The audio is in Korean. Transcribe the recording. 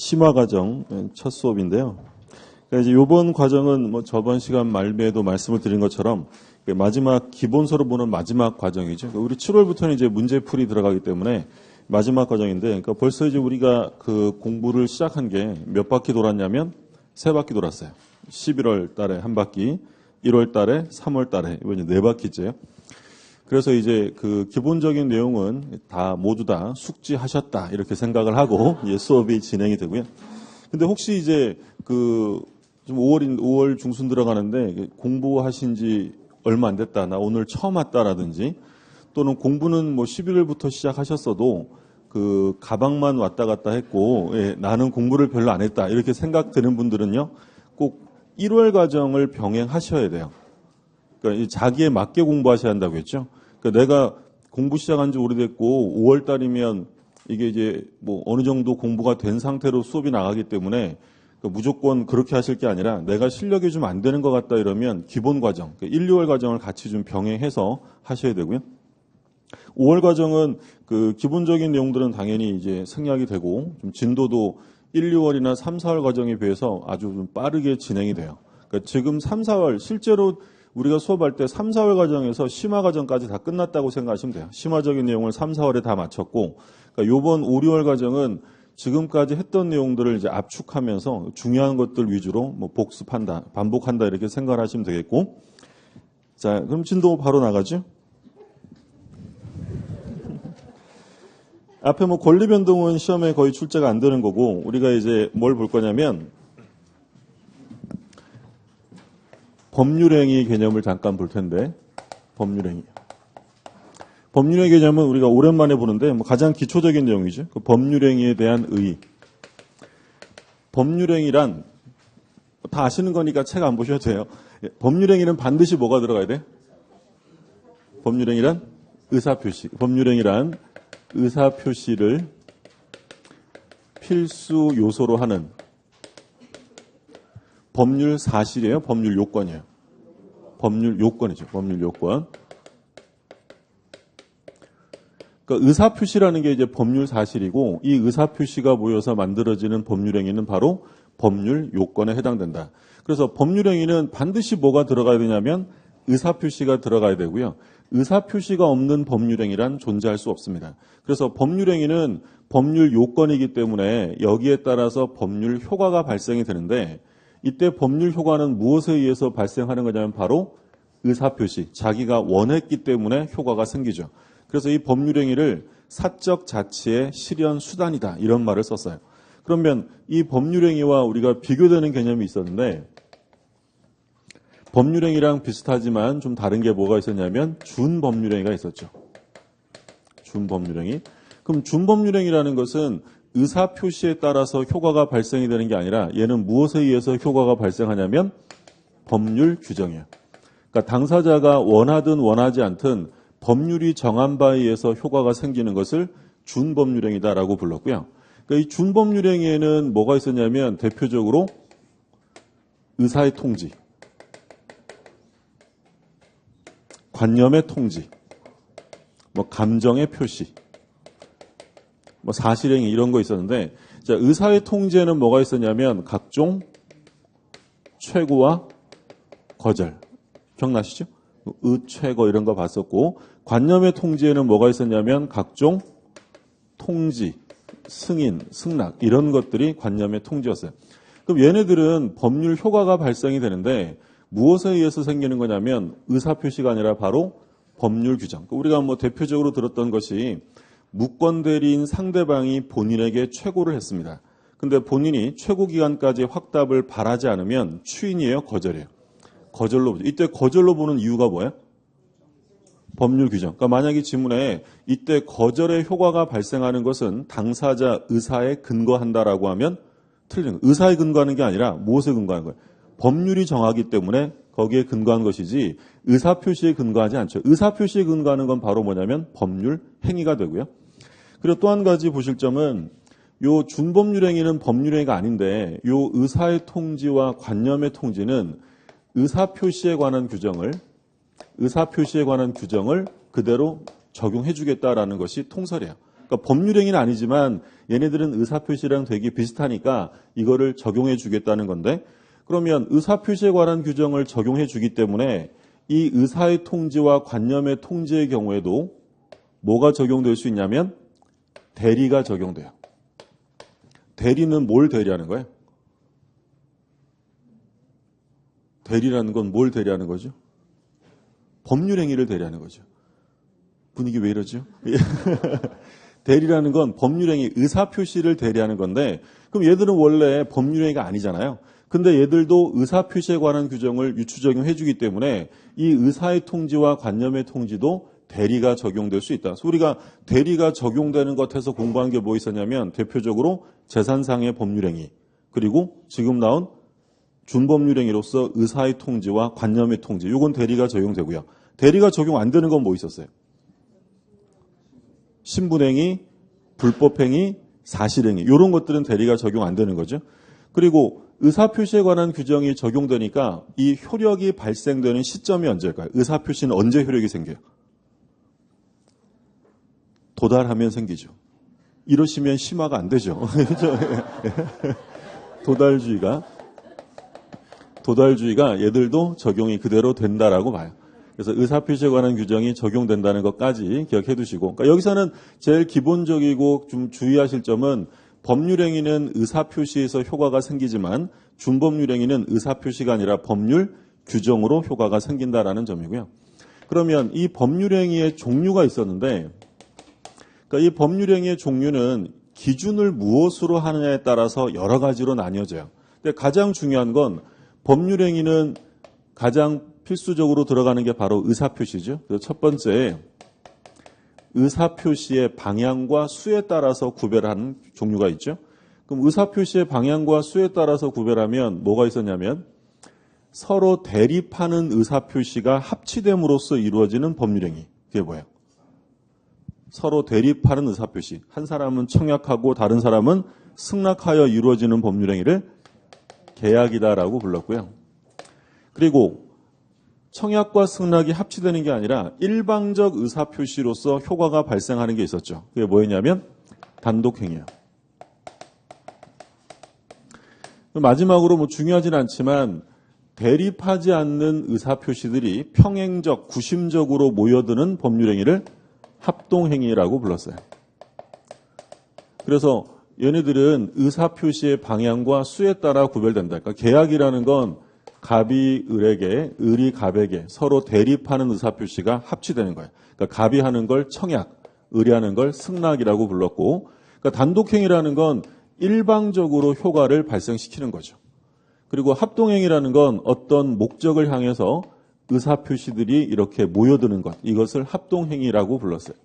심화 과정 첫 수업인데요. 그러니까 이제 이번 과정은 뭐 저번 시간 말미에도 말씀을 드린 것처럼 마지막 기본서로 보는 마지막 과정이죠. 우리 7월부터는 이제 문제풀이 들어가기 때문에 마지막 과정인데, 그러니까 벌써 이제 우리가 그 공부를 시작한 게 몇 바퀴 돌았냐면 3바퀴 돌았어요. 11월 달에 한 바퀴, 1월 달에, 3월 달에 이번 이제 4바퀴째요. 그래서 이제 그 기본적인 내용은 모두 다 숙지하셨다 이렇게 생각을 하고 이제 수업이 진행이 되고요. 근데 혹시 이제 그 좀 5월 중순 들어가는데 공부하신 지 얼마 안 됐다, 나 오늘 처음 왔다라든지, 또는 공부는 뭐 11월부터 시작하셨어도 그 가방만 왔다 갔다 했고 나는 공부를 별로 안 했다 이렇게 생각되는 분들은요, 꼭 1월 과정을 병행하셔야 돼요. 그러니까 자기에 맞게 공부하셔야 한다고 했죠. 그러니까 내가 공부 시작한 지 오래됐고 5월 달이면 이게 이제 뭐 어느 정도 공부가 된 상태로 수업이 나가기 때문에 무조건 그렇게 하실 게 아니라 내가 실력이 좀 안 되는 것 같다 이러면 기본 과정, 1, 2월 과정을 같이 좀 병행해서 하셔야 되고요. 5월 과정은 그 기본적인 내용들은 당연히 이제 생략이 되고 좀 진도도 1, 2월이나 3, 4월 과정에 비해서 아주 좀 빠르게 진행이 돼요. 그러니까 지금 3, 4월 실제로 우리가 수업할 때 3, 4월 과정에서 심화 과정까지 다 끝났다고 생각하시면 돼요. 심화적인 내용을 3, 4월에 다 마쳤고, 그러니까 이번 5, 6월 과정은 지금까지 했던 내용들을 이제 압축하면서 중요한 것들 위주로 뭐 복습한다, 반복한다 이렇게 생각을 하시면 되겠고. 자, 그럼 진도 바로 나가죠. 앞에 뭐 권리 변동은 시험에 거의 출제가 안 되는 거고, 우리가 이제 뭘 볼 거냐면 법률행위 개념을 잠깐 볼 텐데, 법률행위. 법률의 개념은 우리가 오랜만에 보는데 뭐 가장 기초적인 내용이죠. 그 법률행위에 대한 의의. 법률행위란 다 아시는 거니까 책 안 보셔도 돼요. 법률행위는 반드시 뭐가 들어가야 돼? 법률행위란 의사표시. 법률행위란 의사표시를 필수 요소로 하는 법률 사실이에요. 법률 요건이에요. 법률 요건이죠. 법률 요건. 그러니까 의사표시라는 게 이제 법률 사실이고, 이 의사표시가 모여서 만들어지는 법률행위는 바로 법률 요건에 해당된다. 그래서 법률행위는 반드시 뭐가 들어가야 되냐면 의사표시가 들어가야 되고요. 의사표시가 없는 법률행위란 존재할 수 없습니다. 그래서 법률행위는 법률 요건이기 때문에 여기에 따라서 법률 효과가 발생이 되는데, 이때 법률 효과는 무엇에 의해서 발생하는 거냐면 바로 의사표시, 자기가 원했기 때문에 효과가 생기죠. 그래서 이 법률행위를 사적 자치의 실현 수단이다 이런 말을 썼어요. 그러면 이 법률행위와 우리가 비교되는 개념이 있었는데, 법률행위랑 비슷하지만 좀 다른 게 뭐가 있었냐면 준법률행위가 있었죠. 준법률행위. 그럼 준법률행위라는 것은 의사표시에 따라서 효과가 발생이 되는 게 아니라 얘는 무엇에 의해서 효과가 발생하냐면 법률 규정이에요. 그러니까 당사자가 원하든 원하지 않든 법률이 정한 바에 의해서 효과가 생기는 것을 준법률행위다라고 불렀고요. 그러니까 이 준법률행위에는 뭐가 있었냐면 대표적으로 의사의 통지, 관념의 통지, 뭐 감정의 표시, 뭐 사실행위 이런 거 있었는데, 자, 의사의 통지에는 뭐가 있었냐면 각종 최고와 거절. 기억나시죠? 의최거 이런 거 봤었고, 관념의 통지에는 뭐가 있었냐면 각종 통지, 승인, 승낙 이런 것들이 관념의 통지였어요. 그럼 얘네들은 법률 효과가 발생이 되는데 무엇에 의해서 생기는 거냐면 의사표시가 아니라 바로 법률 규정. 우리가 뭐 대표적으로 들었던 것이 무권 대리인 상대방이 본인에게 최고를 했습니다. 근데 본인이 최고 기간까지 확답을 바라지 않으면 추인이에요, 거절이에요? 거절로 보죠. 이때 거절로 보는 이유가 뭐예요? 법률 규정. 그러니까 만약에 지문에 이때 거절의 효과가 발생하는 것은 당사자 의사에 근거한다라고 하면 틀린 거예요. 의사에 근거하는 게 아니라 무엇에 근거하는 거예요? 법률이 정하기 때문에 거기에 근거한 것이지 의사표시에 근거하지 않죠. 의사표시에 근거하는 건 바로 뭐냐면 법률 행위가 되고요. 그리고 또 한 가지 보실 점은 요 준법률행위는 법률행위가 아닌데 요 의사의 통지와 관념의 통지는 의사표시에 관한 규정을 그대로 적용해 주겠다라는 것이 통설이에요. 그러니까 법률행위는 아니지만 얘네들은 의사표시랑 되게 비슷하니까 이거를 적용해 주겠다는 건데, 그러면 의사표시에 관한 규정을 적용해 주기 때문에 이 의사의 통지와 관념의 통지의 경우에도 뭐가 적용될 수 있냐면 대리가 적용돼요. 대리는 뭘 대리하는 거예요? 대리라는 건 뭘 대리하는 거죠? 법률행위를 대리하는 거죠. 분위기 왜 이러죠? 대리라는 건 법률행위, 의사표시를 대리하는 건데, 그럼 얘들은 원래 법률행위가 아니잖아요. 근데 얘들도 의사표시에 관한 규정을 유추 적용해 주기 때문에 이 의사의 통지와 관념의 통지도 대리가 적용될 수 있다. 그래서 우리가 대리가 적용되는 것에서 공부한 게 뭐 있었냐면 대표적으로 재산상의 법률행위, 그리고 지금 나온 준법률행위로서 의사의 통지와 관념의 통지, 이건 대리가 적용되고요. 대리가 적용 안 되는 건 뭐 있었어요? 신분행위, 불법행위, 사실행위, 이런 것들은 대리가 적용 안 되는 거죠. 그리고 의사표시에 관한 규정이 적용되니까 이 효력이 발생되는 시점이 언제일까요? 의사표시는 언제 효력이 생겨요? 도달하면 생기죠. 이러시면 심화가 안 되죠. 도달주의가 얘들도 적용이 그대로 된다라고 봐요. 그래서 의사표시에 관한 규정이 적용된다는 것까지 기억해 두시고, 그러니까 여기서는 제일 기본적이고 좀 주의하실 점은 법률행위는 의사표시에서 효과가 생기지만 준법률행위는 의사표시가 아니라 법률 규정으로 효과가 생긴다라는 점이고요. 그러면 이 법률행위의 종류가 있었는데, 그러니까 이 법률행위의 종류는 기준을 무엇으로 하느냐에 따라서 여러 가지로 나뉘어져요. 근데 가장 중요한 건 법률행위는 가장 필수적으로 들어가는 게 바로 의사표시죠. 그래서 첫 번째, 의사표시의 방향과 수에 따라서 구별하는 종류가 있죠. 그럼 의사표시의 방향과 수에 따라서 구별하면 뭐가 있었냐면 서로 대립하는 의사표시가 합치됨으로써 이루어지는 법률행위. 그게 뭐예요? 서로 대립하는 의사표시. 한 사람은 청약하고 다른 사람은 승낙하여 이루어지는 법률행위를 계약이다라고 불렀고요. 그리고 청약과 승낙이 합치되는 게 아니라 일방적 의사표시로서 효과가 발생하는 게 있었죠. 그게 뭐였냐면 단독행위예요. 마지막으로 뭐 중요하진 않지만 대립하지 않는 의사표시들이 평행적, 구심적으로 모여드는 법률행위를 합동행위라고 불렀어요. 그래서 얘네들은 의사표시의 방향과 수에 따라 구별된다. 그러니까 계약이라는 건 갑이 을에게, 을이 갑에게 서로 대립하는 의사표시가 합치되는 거예요. 그러니까 갑이 하는 걸 청약, 을이 하는 걸 승낙이라고 불렀고, 그러니까 단독행위라는 건 일방적으로 효과를 발생시키는 거죠. 그리고 합동행위라는 건 어떤 목적을 향해서 의사표시들이 이렇게 모여드는 것, 이것을 합동행위라고 불렀어요.